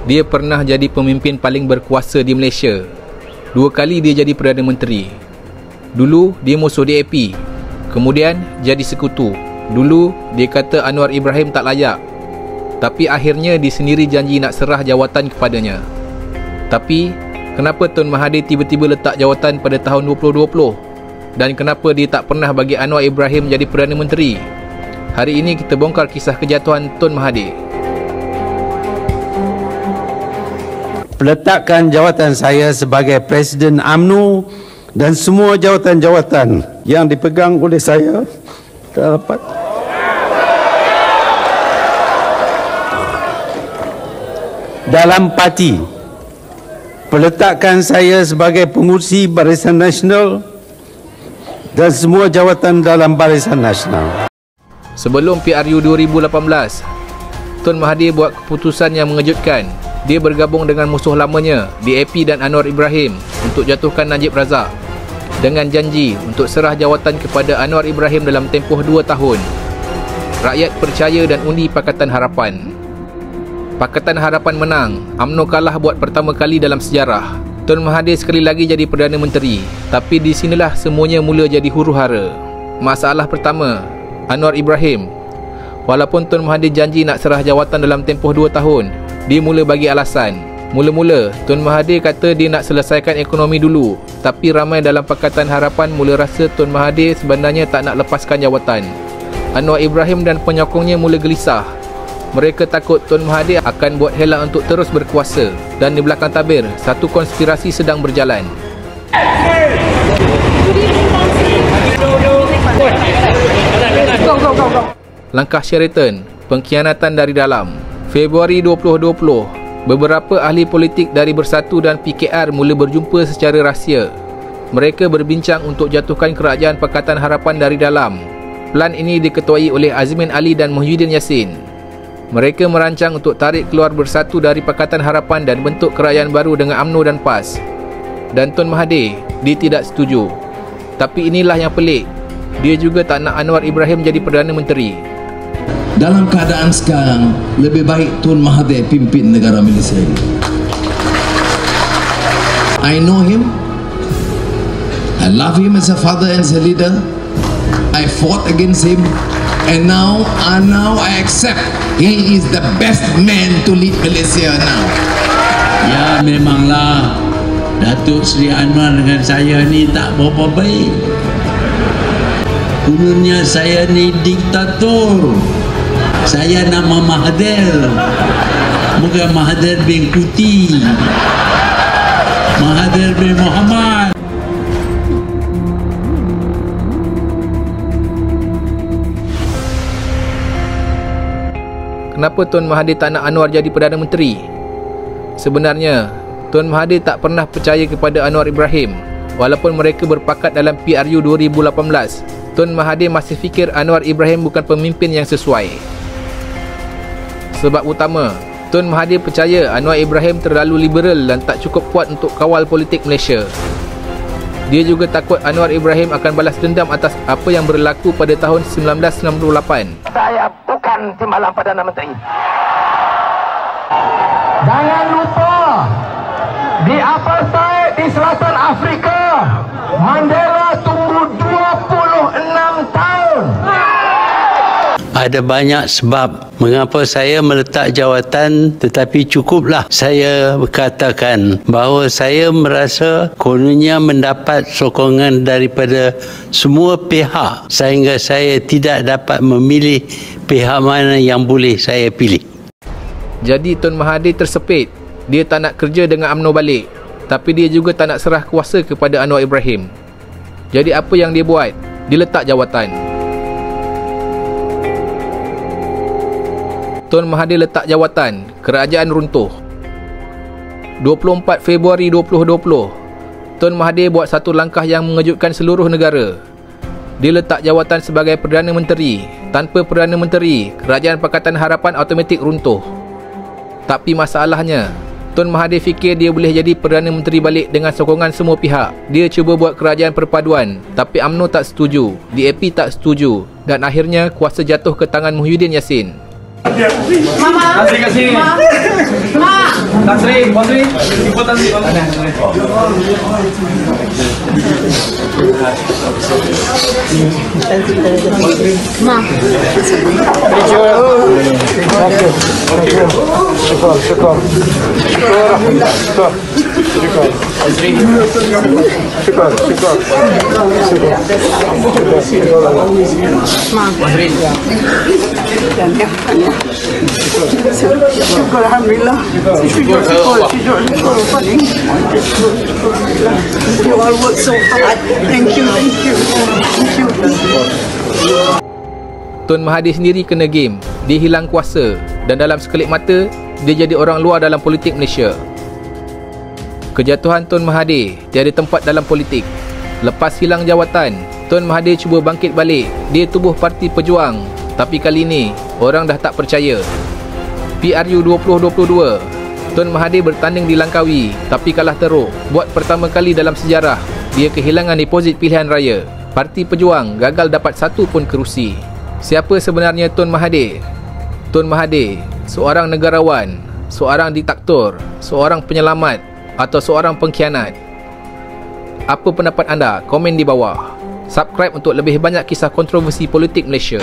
Dia pernah jadi pemimpin paling berkuasa di Malaysia. 2 kali dia jadi Perdana Menteri. Dulu dia musuh DAP, kemudian jadi sekutu. Dulu dia kata Anwar Ibrahim tak layak, tapi akhirnya dia sendiri janji nak serah jawatan kepadanya. Tapi kenapa Tun Mahathir tiba-tiba letak jawatan pada tahun 2020? Dan kenapa dia tak pernah bagi Anwar Ibrahim jadi Perdana Menteri? Hari ini kita bongkar kisah kejatuhan Tun Mahathir. Peletakan jawatan saya sebagai Presiden UMNO dan semua jawatan-jawatan yang dipegang oleh saya dapat dalam parti. Peletakan saya sebagai pengurusi Barisan Nasional dan semua jawatan dalam Barisan Nasional. Sebelum PRU 2018, Tun Mahathir buat keputusan yang mengejutkan. Dia bergabung dengan musuh lamanya, DAP dan Anwar Ibrahim, untuk jatuhkan Najib Razak dengan janji untuk serah jawatan kepada Anwar Ibrahim dalam tempoh 2 tahun. Rakyat percaya dan undi Pakatan Harapan. Pakatan Harapan menang. UMNO kalah buat pertama kali dalam sejarah. Tun Mahathir sekali lagi jadi Perdana Menteri. Tapi di sinilah semuanya mula jadi huru-hara. Masalah pertama, Anwar Ibrahim. Walaupun Tun Mahathir janji nak serah jawatan dalam tempoh 2 tahun, dia mula bagi alasan. Mula-mula, Tun Mahathir kata dia nak selesaikan ekonomi dulu. Tapi ramai dalam Pakatan Harapan mula rasa Tun Mahathir sebenarnya tak nak lepaskan jawatan. Anwar Ibrahim dan penyokongnya mula gelisah. Mereka takut Tun Mahathir akan buat helak untuk terus berkuasa. Dan di belakang tabir, satu konspirasi sedang berjalan. Langkah Sheraton, pengkhianatan dari dalam. Februari 2020, beberapa ahli politik dari Bersatu dan PKR mula berjumpa secara rahsia. Mereka berbincang untuk jatuhkan kerajaan Pakatan Harapan dari dalam. Plan ini diketuai oleh Azmin Ali dan Muhyiddin Yassin. Mereka merancang untuk tarik keluar Bersatu dari Pakatan Harapan dan bentuk kerajaan baru dengan UMNO dan PAS. Dan Tun Mahathir, dia tidak setuju. Tapi inilah yang pelik. Dia juga tak nak Anwar Ibrahim jadi Perdana Menteri. Dalam keadaan sekarang, lebih baik Tun Mahathir pimpin negara Malaysia ini. I know him. I love him as a father and as a leader. I fought against him. And now I accept he is the best man to lead Malaysia now. Ya memanglah Datuk Seri Anwar dengan saya ni tak berapa baik. Dulunya saya ni diktator. Saya nama Mahathir, bukan Mahathir bin Kuti, Mahathir bin Mohamad. Kenapa Tun Mahathir tak nak Anwar jadi Perdana Menteri? Sebenarnya, Tun Mahathir tak pernah percaya kepada Anwar Ibrahim. Walaupun mereka berpakat dalam PRU 2018, Tun Mahathir masih fikir Anwar Ibrahim bukan pemimpin yang sesuai. Sebab utama, Tun Mahathir percaya Anwar Ibrahim terlalu liberal dan tak cukup kuat untuk kawal politik Malaysia. Dia juga takut Anwar Ibrahim akan balas dendam atas apa yang berlaku pada tahun 1998. Saya bukan timbalan Perdana Menteri. Jangan lupa, di apartheid di selatan Afrika, Mandela tunggu 26 tahun. Ada banyak sebab mengapa saya meletak jawatan, tetapi cukuplah saya berkatakan bahawa saya merasa kononnya mendapat sokongan daripada semua pihak sehingga saya tidak dapat memilih pihak mana yang boleh saya pilih. Jadi Tun Mahathir tersepit. Dia tak nak kerja dengan UMNO balik. Tapi dia juga tak nak serah kuasa kepada Anwar Ibrahim. Jadi apa yang dia buat? Dia letak jawatan. Tun Mahathir letak jawatan, kerajaan runtuh. 24 Februari 2020, Tun Mahathir buat satu langkah yang mengejutkan seluruh negara. Dia letak jawatan sebagai Perdana Menteri. Tanpa Perdana Menteri, kerajaan Pakatan Harapan automatik runtuh. Tapi masalahnya, Tun Mahathir fikir dia boleh jadi Perdana Menteri balik dengan sokongan semua pihak. Dia cuba buat kerajaan perpaduan, tapi UMNO tak setuju, DAP tak setuju, dan akhirnya kuasa jatuh ke tangan Muhyiddin Yassin. Mama, kasih. Mak. Tan Sri, Puan Sri, Ibu Tan Sri. Syukur alhamdulillah. Syukur paling. You all work so hard. Thank you. Tun Mahathir sendiri kena game, dia hilang kuasa dan dalam sekelip mata dia jadi orang luar dalam politik Malaysia. Kejatuhan Tun Mahathir tiada tempat dalam politik. Lepas hilang jawatan, Tun Mahathir cuba bangkit balik. Dia tubuh Parti Pejuang, tapi kali ini orang dah tak percaya. PRU 2022, Tun Mahathir bertanding di Langkawi tapi kalah teruk. Buat pertama kali dalam sejarah, dia kehilangan deposit pilihan raya. Parti Pejuang gagal dapat satu pun kerusi. Siapa sebenarnya Tun Mahathir? Tun Mahathir, seorang negarawan, seorang diktator, seorang penyelamat atau seorang pengkhianat? Apa pendapat anda? Komen di bawah. Subscribe untuk lebih banyak kisah kontroversi politik Malaysia.